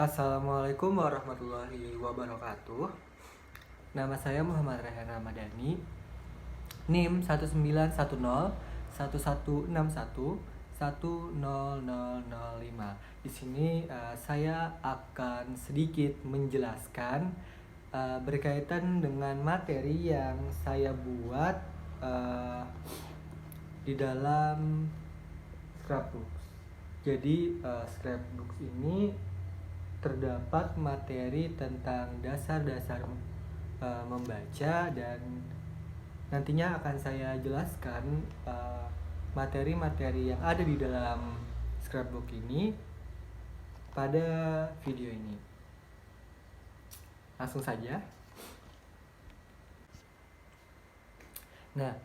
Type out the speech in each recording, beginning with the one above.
Assalamualaikum warahmatullahi wabarakatuh. Nama saya Muhammad Rehan Ramadhani. NIM 19101161100005. Di sini saya akan sedikit menjelaskan berkaitan dengan materi yang saya buat di dalam scrapbooks. Jadi scrapbooks ini terdapat materi tentang dasar-dasar membaca, dan nantinya akan saya jelaskan materi-materi yang ada di dalam scrapbook ini pada video ini. Langsung saja. Nah,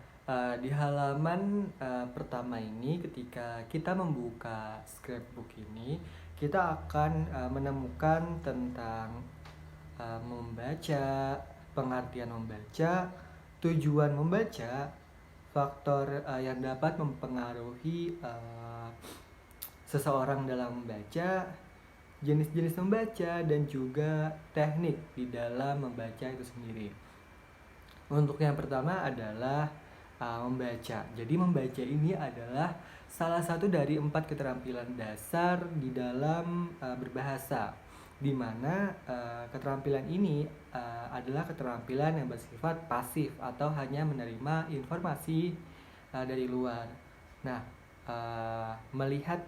di halaman pertama ini, ketika kita membuka scrapbook ini, kita akan menemukan tentang membaca, pengertian membaca, tujuan membaca, faktor yang dapat mempengaruhi seseorang dalam membaca, jenis-jenis membaca, dan juga teknik di dalam membaca itu sendiri. Untuk yang pertama adalah membaca. Jadi membaca ini adalah salah satu dari 4 keterampilan dasar di dalam berbahasa, di mana keterampilan ini adalah keterampilan yang bersifat pasif atau hanya menerima informasi dari luar. Nah, melihat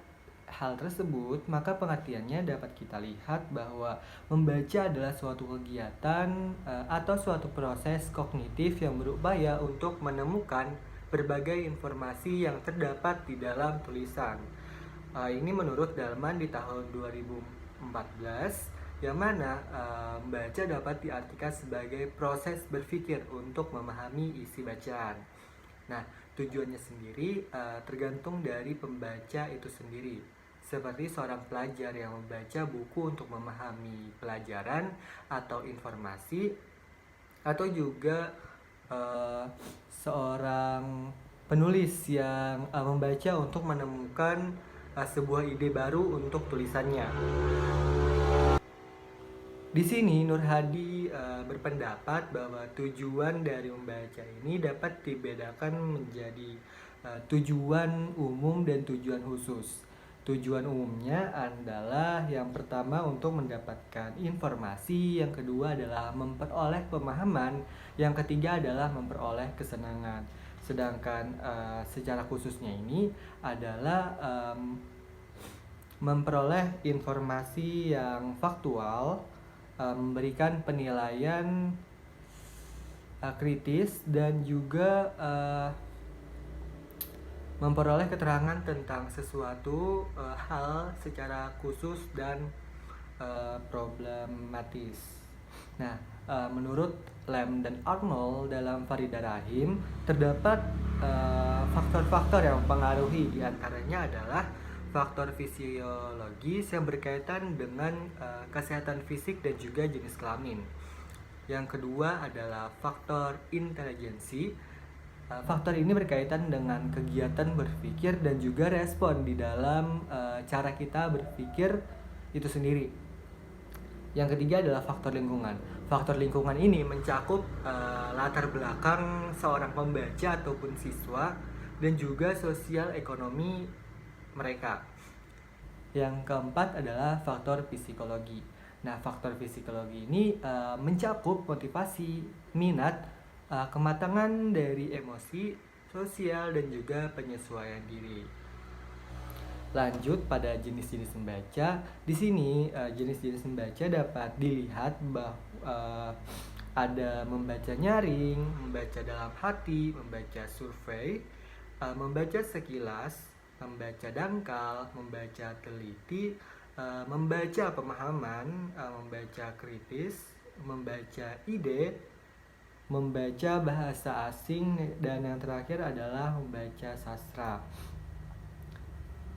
hal tersebut, maka pengertiannya dapat kita lihat bahwa membaca adalah suatu kegiatan atau suatu proses kognitif yang berupaya untuk menemukan berbagai informasi yang terdapat di dalam tulisan. Ini menurut Dalman di tahun 2014, yang mana membaca dapat diartikan sebagai proses berpikir untuk memahami isi bacaan. Nah, tujuannya sendiri tergantung dari pembaca itu sendiri. Seperti seorang pelajar yang membaca buku untuk memahami pelajaran atau informasi, atau juga seorang penulis yang membaca untuk menemukan sebuah ide baru untuk tulisannya. Di sini Nur Hadi berpendapat bahwa tujuan dari membaca ini dapat dibedakan menjadi tujuan umum dan tujuan khusus. Tujuan umumnya adalah yang pertama untuk mendapatkan informasi, yang kedua adalah memperoleh pemahaman, yang ketiga adalah memperoleh kesenangan. Sedangkan secara khususnya ini adalah memperoleh informasi yang faktual, memberikan penilaian kritis, dan juga memperoleh keterangan tentang sesuatu hal secara khusus dan problematis. Nah, menurut Lem dan Arnold dalam Faridah Rahim, terdapat faktor-faktor yang mempengaruhi. Di antaranya adalah faktor fisiologis yang berkaitan dengan kesehatan fisik dan juga jenis kelamin. Yang kedua adalah faktor intelijensi. Faktor ini berkaitan dengan kegiatan berpikir dan juga respon di dalam cara kita berpikir itu sendiri. Yang ketiga adalah faktor lingkungan. Faktor lingkungan ini mencakup latar belakang seorang pembaca ataupun siswa, dan juga sosial ekonomi mereka. Yang keempat adalah faktor psikologi. Nah, faktor psikologi ini mencakup motivasi, minat, kematangan dari emosi, sosial, dan juga penyesuaian diri. Lanjut pada jenis-jenis membaca. Di sini jenis-jenis membaca dapat dilihat bahwa ada membaca nyaring, membaca dalam hati, membaca survei, membaca sekilas, membaca dangkal, membaca teliti, membaca pemahaman, membaca kritis, membaca ide, membaca bahasa asing, dan yang terakhir adalah membaca sastra.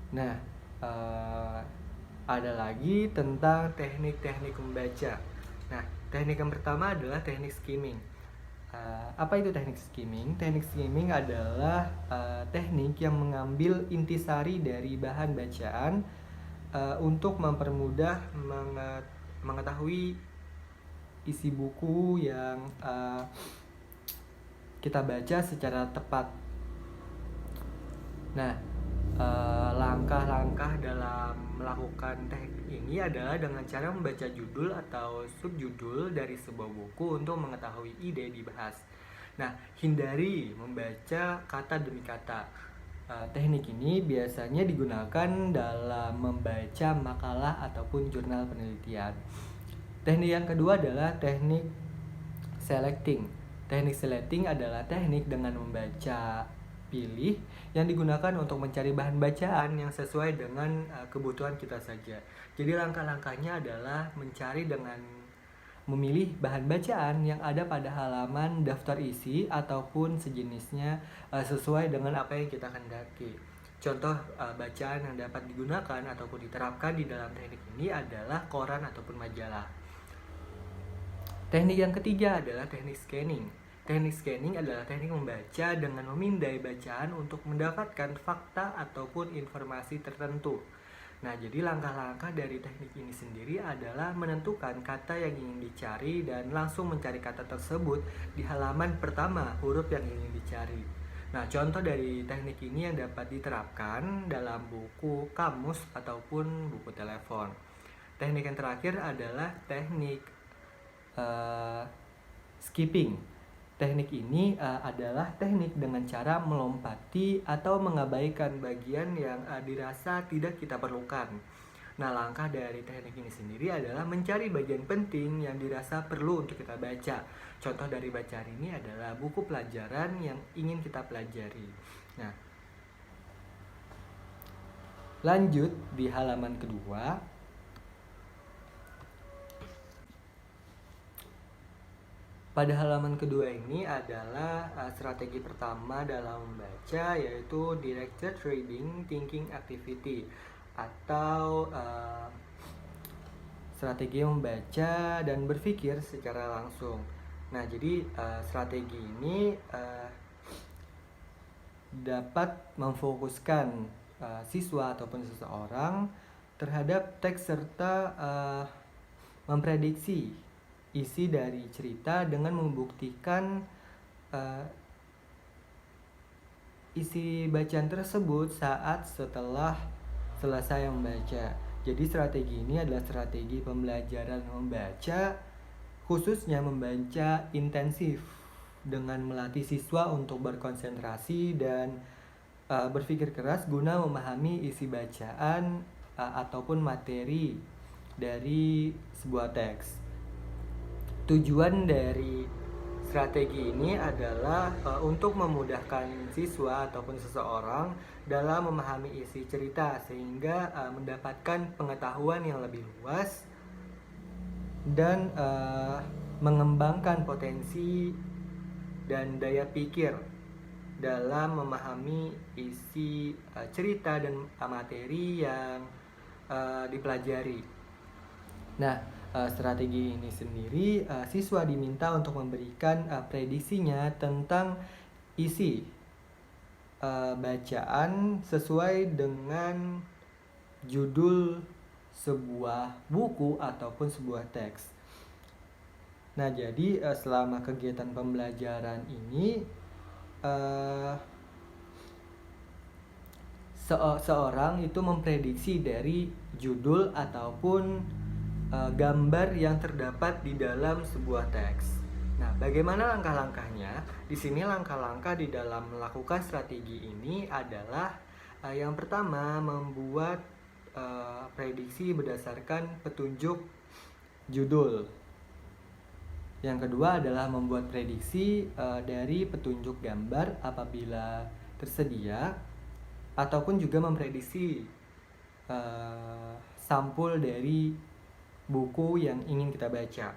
Nah, ada lagi tentang teknik-teknik membaca. Nah, teknik yang pertama adalah teknik skimming. Apa itu teknik skimming? Teknik skimming adalah teknik yang mengambil intisari dari bahan bacaan untuk mempermudah mengetahui isi buku yang kita baca secara tepat. Nah, langkah-langkah dalam melakukan teknik ini adalah dengan cara membaca judul atau subjudul dari sebuah buku untuk mengetahui ide dibahas. Nah, hindari membaca kata demi kata. Teknik ini biasanya digunakan dalam membaca makalah ataupun jurnal penelitian. Teknik yang kedua adalah teknik selecting. Teknik selecting adalah teknik dengan membaca pilih yang digunakan untuk mencari bahan bacaan yang sesuai dengan kebutuhan kita saja. Jadi langkah-langkahnya adalah mencari dengan memilih bahan bacaan yang ada pada halaman daftar isi ataupun sejenisnya sesuai dengan apa yang kita kendaki. Contoh bacaan yang dapat digunakan ataupun diterapkan di dalam teknik ini adalah koran ataupun majalah. Teknik yang ketiga adalah teknik scanning. Teknik scanning adalah teknik membaca dengan memindai bacaan untuk mendapatkan fakta ataupun informasi tertentu. Nah, jadi langkah-langkah dari teknik ini sendiri adalah menentukan kata yang ingin dicari dan langsung mencari kata tersebut di halaman pertama huruf yang ingin dicari. Nah, contoh dari teknik ini yang dapat diterapkan dalam buku kamus ataupun buku telepon. Teknik yang terakhir adalah teknik skipping. Teknik ini adalah teknik dengan cara melompati atau mengabaikan bagian yang dirasa tidak kita perlukan. Nah, langkah dari teknik ini sendiri adalah mencari bagian penting yang dirasa perlu untuk kita baca. Contoh dari bacaan ini adalah buku pelajaran yang ingin kita pelajari. Nah, lanjut di halaman kedua. Pada halaman kedua ini adalah strategi pertama dalam membaca, yaitu directed reading thinking activity atau strategi membaca dan berpikir secara langsung. Nah, jadi strategi ini dapat memfokuskan siswa ataupun seseorang terhadap teks serta memprediksi isi dari cerita dengan membuktikan isi bacaan tersebut saat setelah selesai membaca. Jadi strategi ini adalah strategi pembelajaran membaca, khususnya membaca intensif dengan melatih siswa untuk berkonsentrasi dan berpikir keras guna memahami isi bacaan ataupun materi dari sebuah teks. Tujuan dari strategi ini adalah untuk memudahkan siswa ataupun seseorang dalam memahami isi cerita sehingga mendapatkan pengetahuan yang lebih luas dan mengembangkan potensi dan daya pikir dalam memahami isi cerita dan materi yang dipelajari. Nah, strategi ini sendiri siswa diminta untuk memberikan prediksinya tentang isi bacaan sesuai dengan judul sebuah buku ataupun sebuah teks. Nah, jadi selama kegiatan pembelajaran ini seorang itu memprediksi dari judul ataupun gambar yang terdapat di dalam sebuah teks. Nah, bagaimana langkah-langkahnya? Di sini langkah-langkah di dalam melakukan strategi ini adalah yang pertama membuat prediksi berdasarkan petunjuk judul. Yang kedua adalah membuat prediksi dari petunjuk gambar apabila tersedia, ataupun juga memprediksi sampul dari buku yang ingin kita baca.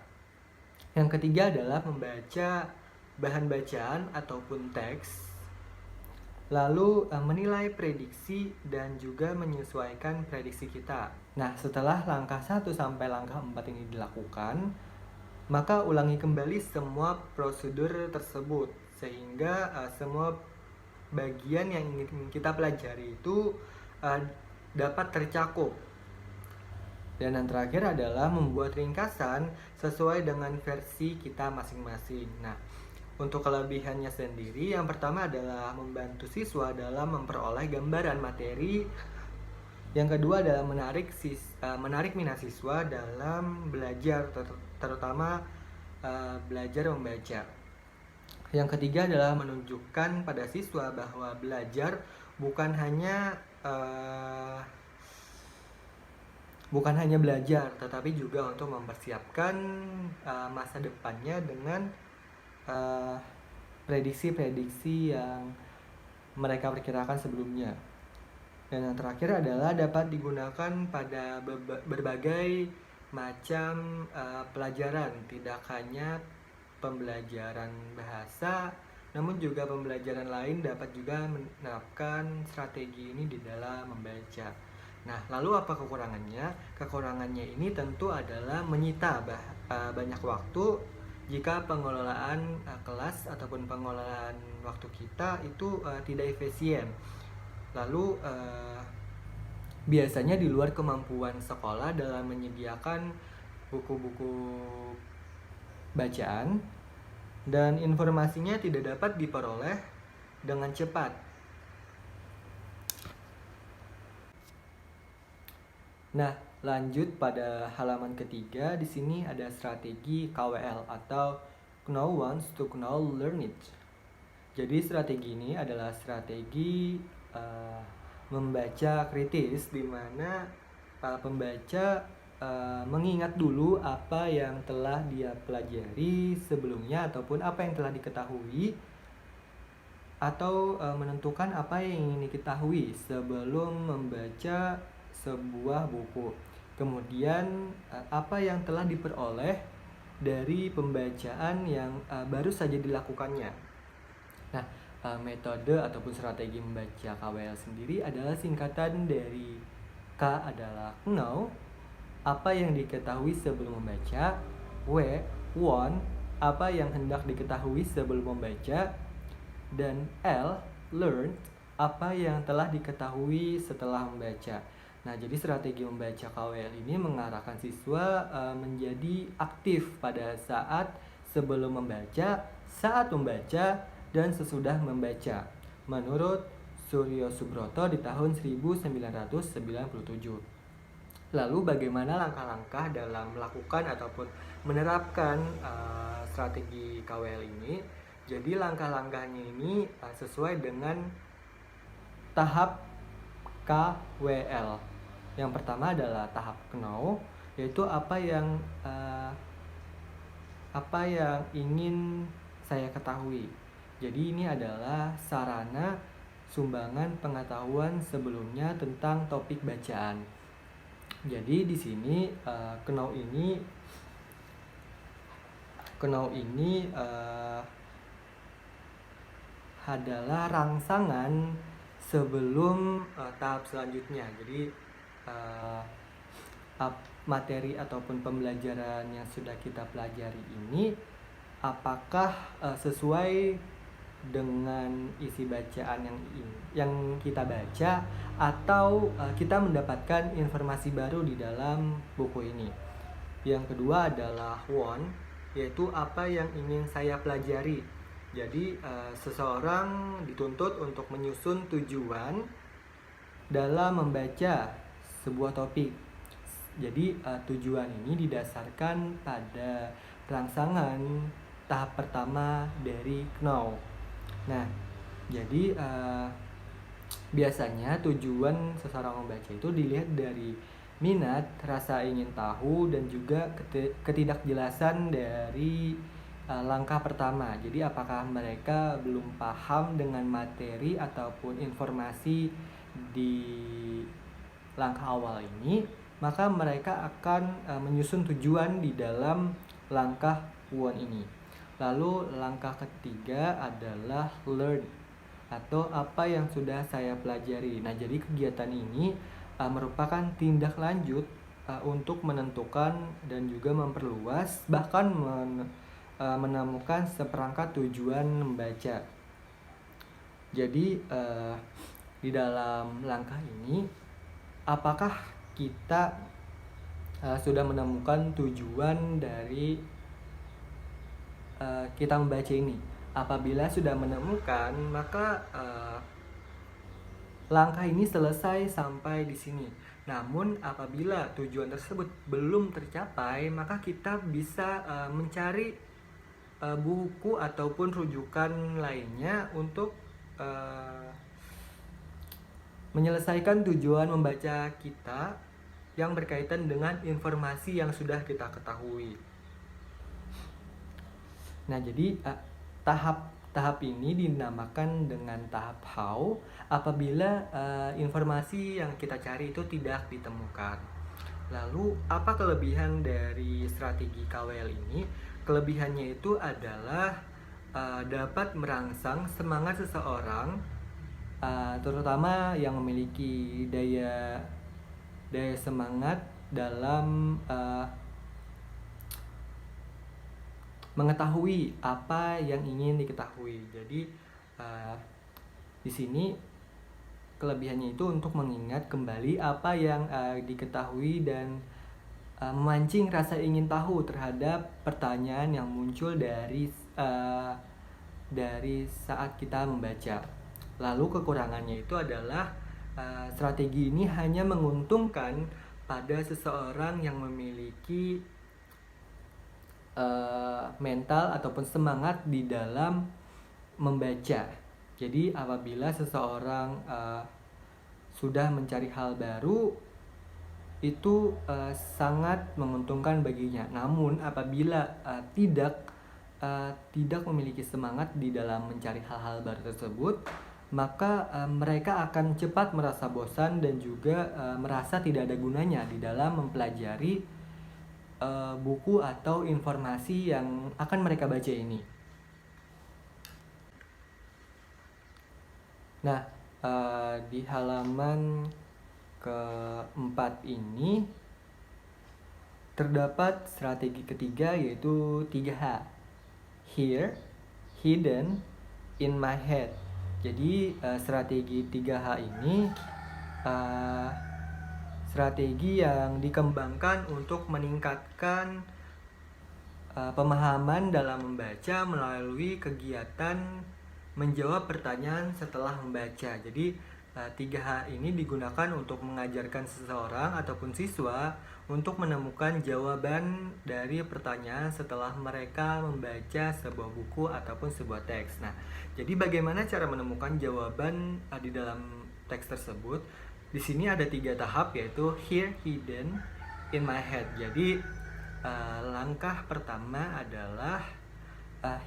Yang ketiga adalah membaca bahan bacaan ataupun teks, lalu menilai prediksi dan juga menyesuaikan prediksi kita. Nah, setelah langkah 1 sampai langkah 4 ini dilakukan, maka ulangi kembali semua prosedur tersebut sehingga semua bagian yang ingin kita pelajari itu dapat tercakup Dan yang terakhir adalah membuat ringkasan sesuai dengan versi kita masing-masing. Nah, untuk kelebihannya sendiri, yang pertama adalah membantu siswa dalam memperoleh gambaran materi. Yang kedua adalah menarik minat siswa dalam belajar, terutama belajar membaca. Yang ketiga adalah menunjukkan pada siswa bahwa belajar bukan hanya belajar, tetapi juga untuk mempersiapkan masa depannya dengan prediksi-prediksi yang mereka perkirakan sebelumnya. Dan yang terakhir adalah dapat digunakan pada berbagai macam pelajaran, tidak hanya pembelajaran bahasa, namun juga pembelajaran lain dapat juga menerapkan strategi ini di dalam membaca. Nah, lalu apa kekurangannya? Kekurangannya ini tentu adalah menyita banyak waktu jika pengelolaan kelas ataupun pengelolaan waktu kita itu tidak efisien. Lalu biasanya di luar kemampuan sekolah dalam menyediakan buku-buku bacaan, dan informasinya tidak dapat diperoleh dengan cepat. Nah, lanjut pada halaman ketiga. Di sini ada strategi KWL atau Know Wants to Know Learn It. Jadi strategi ini adalah strategi membaca kritis, di mana pembaca mengingat dulu apa yang telah dia pelajari sebelumnya ataupun apa yang telah diketahui, atau menentukan apa yang ingin diketahui sebelum membaca sebuah buku. Kemudian apa yang telah diperoleh dari pembacaan yang baru saja dilakukannya. Nah, metode ataupun strategi membaca KWL sendiri adalah singkatan dari K adalah know, apa yang diketahui sebelum membaca, W, want, apa yang hendak diketahui sebelum membaca, dan L, learn, apa yang telah diketahui setelah membaca. Nah, jadi strategi membaca KWL ini mengarahkan siswa menjadi aktif pada saat sebelum membaca, saat membaca, dan sesudah membaca, menurut Suryo Subroto di tahun 1997. Lalu bagaimana langkah-langkah dalam melakukan ataupun menerapkan strategi KWL ini? Jadi langkah-langkahnya ini sesuai dengan tahap KWL. Yang pertama adalah tahap know, yaitu apa yang ingin saya ketahui. Jadi ini adalah sarana sumbangan pengetahuan sebelumnya tentang topik bacaan. Jadi di sini know ini adalah rangsangan sebelum tahap selanjutnya. Jadi materi ataupun pembelajaran yang sudah kita pelajari ini apakah sesuai dengan isi bacaan yang kita baca, atau kita mendapatkan informasi baru di dalam buku ini. Yang kedua adalah want, yaitu apa yang ingin saya pelajari. Jadi seseorang dituntut untuk menyusun tujuan dalam membaca sebuah topik. Jadi tujuan ini didasarkan pada rangsangan tahap pertama dari know. Nah, jadi biasanya tujuan seseorang membaca itu dilihat dari minat, rasa ingin tahu, dan juga ketidakjelasan dari langkah pertama. Jadi apakah mereka belum paham dengan materi ataupun informasi di langkah awal ini, maka mereka akan menyusun tujuan di dalam langkah want ini. Lalu langkah ketiga adalah learn, atau apa yang sudah saya pelajari. Nah, jadi kegiatan ini merupakan tindak lanjut untuk menentukan dan juga memperluas, bahkan menemukan seperangkat tujuan membaca. Jadi di dalam langkah ini, apakah kita sudah menemukan tujuan dari kita membaca ini. Apabila sudah menemukan, maka langkah ini selesai sampai di sini. Namun apabila tujuan tersebut belum tercapai, maka kita bisa mencari buku ataupun rujukan lainnya untuk menyelesaikan tujuan membaca kita yang berkaitan dengan informasi yang sudah kita ketahui. Nah, jadi tahap ini dinamakan dengan tahap how apabila informasi yang kita cari itu tidak ditemukan. Lalu apa kelebihan dari strategi KWL ini? Kelebihannya itu adalah dapat merangsang semangat seseorang, terutama yang memiliki daya semangat dalam mengetahui apa yang ingin diketahui. Jadi di sini kelebihannya itu untuk mengingat kembali apa yang diketahui dan memancing rasa ingin tahu terhadap pertanyaan yang muncul dari saat kita membaca. Lalu kekurangannya itu adalah strategi ini hanya menguntungkan pada seseorang yang memiliki mental ataupun semangat di dalam membaca. Jadi apabila seseorang sudah mencari hal baru, itu sangat menguntungkan baginya. Namun apabila tidak memiliki semangat di dalam mencari hal-hal baru tersebut, maka mereka akan cepat merasa bosan dan juga merasa tidak ada gunanya di dalam mempelajari buku atau informasi yang akan mereka baca ini. Nah, di halaman keempat ini terdapat strategi ketiga, yaitu 3H. Here, hidden, in my head. Jadi strategi 3H ini strategi yang dikembangkan untuk meningkatkan pemahaman dalam membaca melalui kegiatan menjawab pertanyaan setelah membaca. Jadi 3H ini digunakan untuk mengajarkan seseorang ataupun siswa untuk menemukan jawaban dari pertanyaan setelah mereka membaca sebuah buku ataupun sebuah teks. Nah, jadi bagaimana cara menemukan jawaban di dalam teks tersebut? Di sini ada 3 tahap, yaitu here, hidden, in my head. Jadi langkah pertama adalah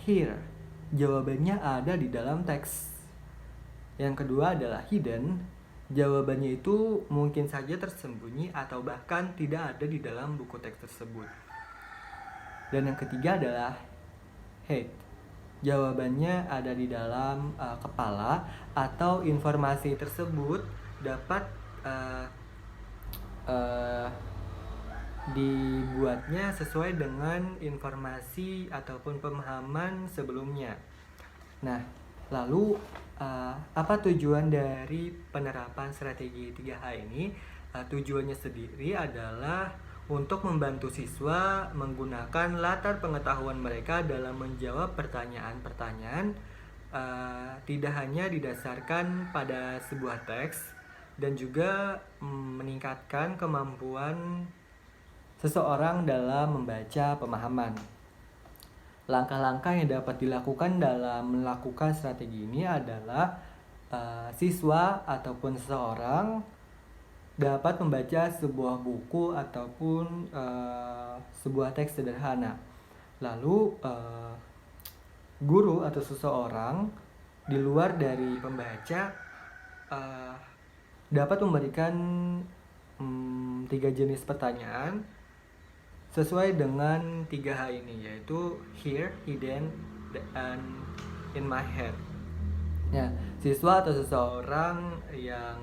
here, jawabannya ada di dalam teks. Yang kedua adalah hidden, jawabannya itu mungkin saja tersembunyi atau bahkan tidak ada di dalam buku teks tersebut. Dan yang ketiga adalah head, jawabannya ada di dalam kepala atau informasi tersebut dapat dibuatnya sesuai dengan informasi ataupun pemahaman sebelumnya. Nah, lalu apa tujuan dari penerapan strategi 3H ini? Tujuannya sendiri adalah untuk membantu siswa menggunakan latar pengetahuan mereka dalam menjawab pertanyaan-pertanyaan, tidak hanya didasarkan pada sebuah teks, dan juga meningkatkan kemampuan seseorang dalam membaca pemahaman. Langkah-langkah yang dapat dilakukan dalam melakukan strategi ini adalah siswa ataupun seseorang dapat membaca sebuah buku ataupun sebuah teks sederhana. Lalu guru atau seseorang di luar dari pembaca dapat memberikan 3 jenis pertanyaan sesuai dengan 3H ini, yaitu here, hidden, and in my head. Ya, siswa atau seseorang yang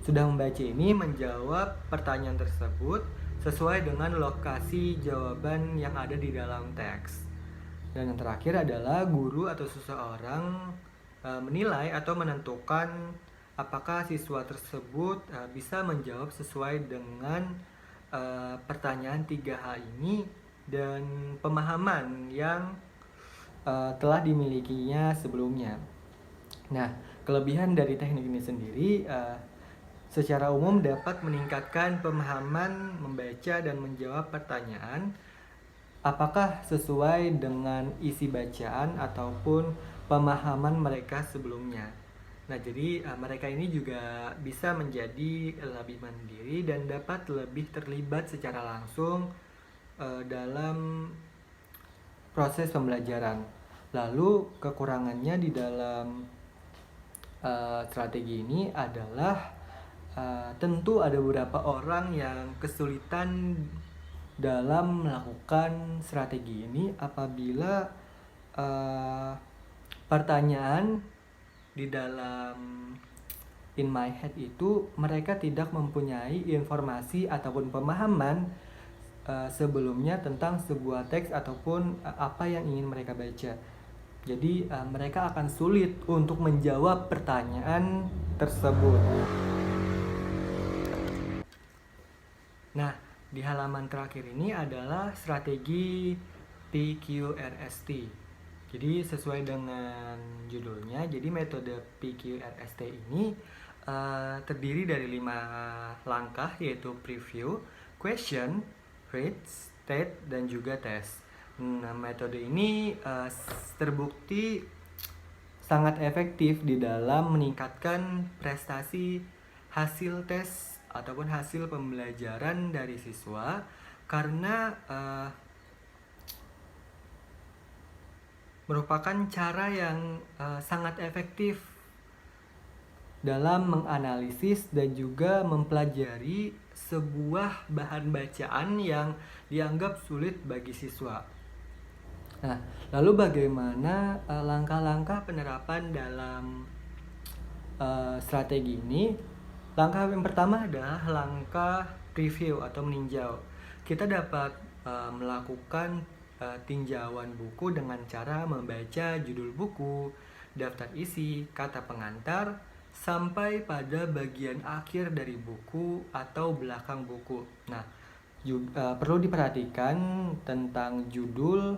sudah membaca ini menjawab pertanyaan tersebut sesuai dengan lokasi jawaban yang ada di dalam teks. Dan yang terakhir adalah guru atau seseorang menilai atau menentukan apakah siswa tersebut bisa menjawab sesuai dengan pertanyaan 3H ini dan pemahaman yang telah dimilikinya sebelumnya. Nah, kelebihan dari teknik ini sendiri secara umum dapat meningkatkan pemahaman membaca dan menjawab pertanyaan apakah sesuai dengan isi bacaan ataupun pemahaman mereka sebelumnya. Nah, jadi mereka ini juga bisa menjadi lebih mandiri dan dapat lebih terlibat secara langsung dalam proses pembelajaran. Lalu kekurangannya di dalam strategi ini adalah tentu ada beberapa orang yang kesulitan dalam melakukan strategi ini apabila pertanyaan di dalam in my head itu mereka tidak mempunyai informasi ataupun pemahaman sebelumnya tentang sebuah teks ataupun apa yang ingin mereka baca. Jadi mereka akan sulit untuk menjawab pertanyaan tersebut. Nah, di halaman terakhir ini adalah strategi PQRST. Jadi sesuai dengan judulnya, jadi metode PQRST ini terdiri dari 5 langkah, yaitu preview, question, read, state, dan juga test. Nah, metode ini terbukti sangat efektif di dalam meningkatkan prestasi hasil tes ataupun hasil pembelajaran dari siswa karena merupakan cara yang sangat efektif dalam menganalisis dan juga mempelajari sebuah bahan bacaan yang dianggap sulit bagi siswa. Nah, lalu bagaimana langkah-langkah penerapan dalam strategi ini? Langkah yang pertama adalah langkah preview atau meninjau. Kita dapat melakukan tinjauan buku dengan cara membaca judul buku, daftar isi, kata pengantar, sampai pada bagian akhir dari buku atau belakang buku. Nah, perlu diperhatikan tentang judul,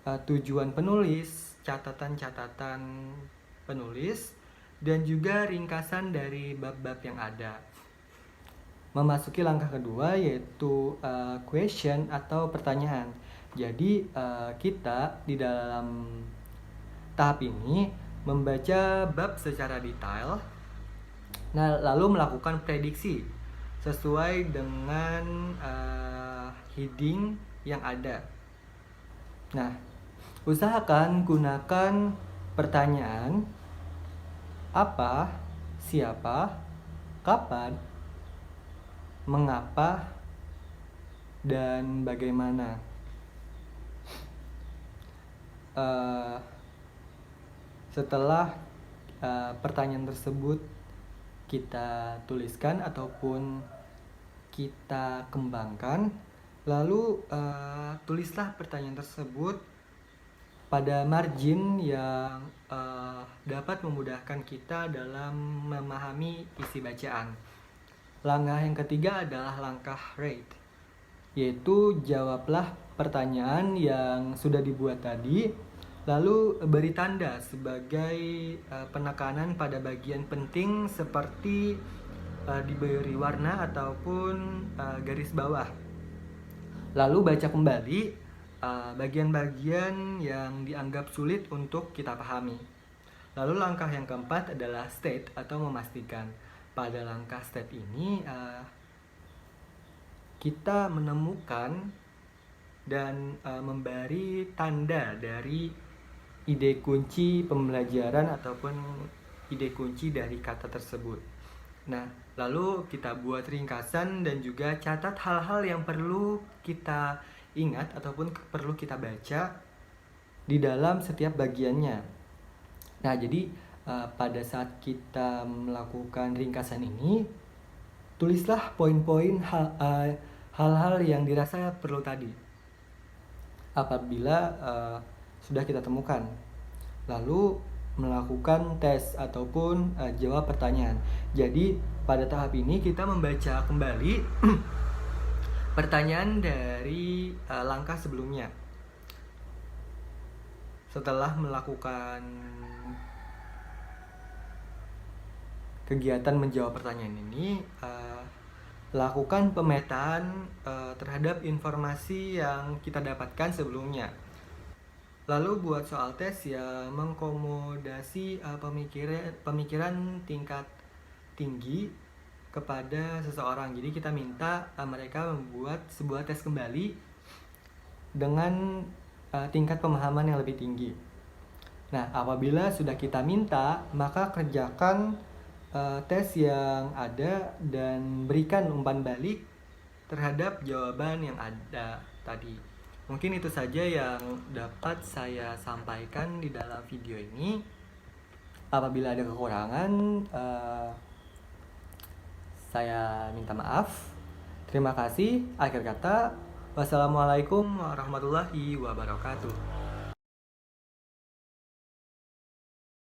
tujuan penulis, catatan-catatan penulis, dan juga ringkasan dari bab-bab yang ada. Memasuki langkah kedua yaitu question atau pertanyaan. Jadi kita di dalam tahap ini membaca bab secara detail, nah lalu melakukan prediksi sesuai dengan heading yang ada. Nah, usahakan gunakan pertanyaan apa, siapa, kapan, mengapa, dan bagaimana. Setelah pertanyaan tersebut kita tuliskan ataupun kita kembangkan, lalu tulislah pertanyaan tersebut pada margin yang dapat memudahkan kita dalam memahami isi bacaan. Langkah yang ketiga adalah langkah rate, yaitu jawablah pertanyaan yang sudah dibuat tadi, lalu beri tanda sebagai penekanan pada bagian penting seperti diberi warna ataupun garis bawah. Lalu baca kembali bagian-bagian yang dianggap sulit untuk kita pahami. Lalu langkah yang keempat adalah state atau memastikan. Pada langkah state ini kita menemukan dan memberi tanda dari ide kunci pembelajaran ataupun ide kunci dari kata tersebut. Nah, lalu kita buat ringkasan dan juga catat hal-hal yang perlu kita ingat ataupun perlu kita baca di dalam setiap bagiannya. Nah, jadi pada saat kita melakukan ringkasan ini, tulislah poin-poin hal-hal yang dirasa perlu tadi. Apabila sudah kita temukan, lalu melakukan tes ataupun jawab pertanyaan. Jadi pada tahap ini kita membaca kembali Pertanyaan dari langkah sebelumnya. Setelah melakukan kegiatan menjawab pertanyaan ini, lakukan pemetaan terhadap informasi yang kita dapatkan sebelumnya. Lalu buat soal tes ya mengakomodasi pemikiran tingkat tinggi kepada seseorang. Jadi kita minta mereka membuat sebuah tes kembali dengan tingkat pemahaman yang lebih tinggi. Nah, apabila sudah kita minta, maka kerjakan tes yang ada dan berikan umpan balik terhadap jawaban yang ada tadi. Mungkin itu saja yang dapat saya sampaikan di dalam video ini. Apabila ada kekurangan, saya minta maaf. Terima kasih. Akhir kata, wassalamualaikum warahmatullahi wabarakatuh.